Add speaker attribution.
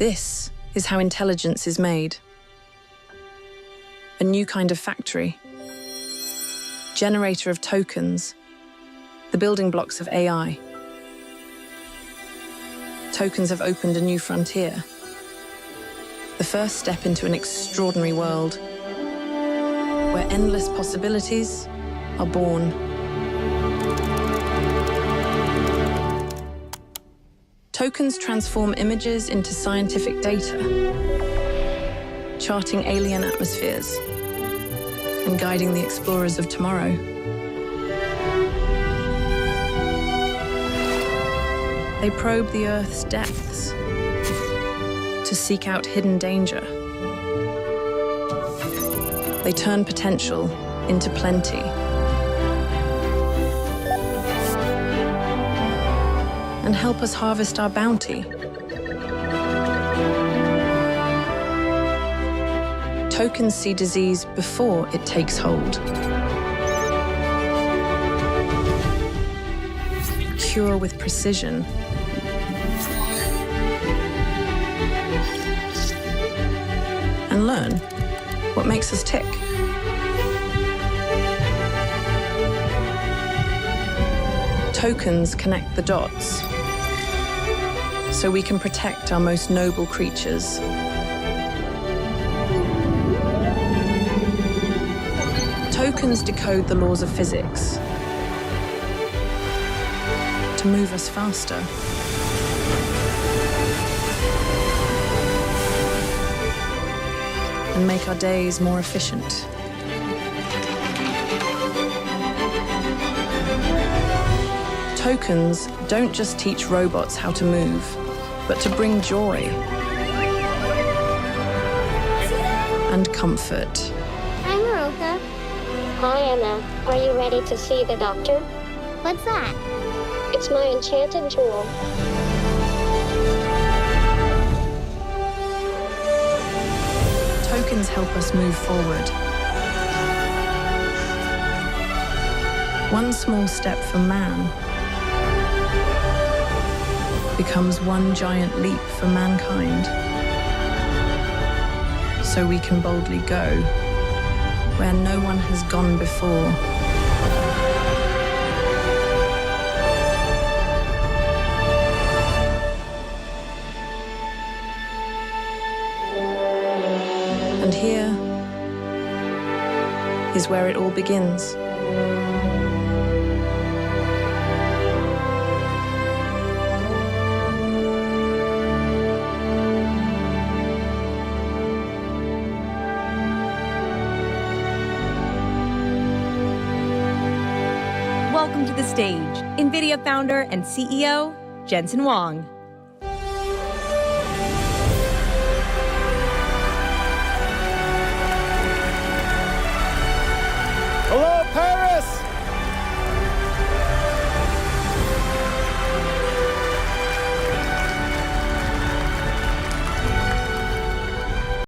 Speaker 1: This is how intelligence is made. A new kind of factory. Generator of tokens. The building blocks of AI. Tokens have opened a new frontier. The first step into an extraordinary world where endless possibilities are born. Tokens transform images into scientific data, charting alien atmospheres and guiding the explorers of tomorrow. They probe the Earth's depths to seek out hidden danger. They turn potential into plenty. And help us harvest our bounty. Tokens see disease before it takes hold. Cure with precision. And learn what makes us tick. Tokens connect the dots so we can protect our most noble creatures. Tokens decode the laws of physics to move us faster. And make our days more efficient. Tokens don't just teach robots how to move, but to bring joy and comfort.
Speaker 2: Hi, Maroka.
Speaker 3: Hi, Anna. Are you ready to see the doctor?
Speaker 2: What's that?
Speaker 3: It's my enchanted tool.
Speaker 1: Tokens help us move forward. One small step for man becomes one giant leap for mankind. So we can boldly go where no one has gone before. And here is where it all begins.
Speaker 4: Welcome to the stage, NVIDIA founder and CEO, Jensen Huang.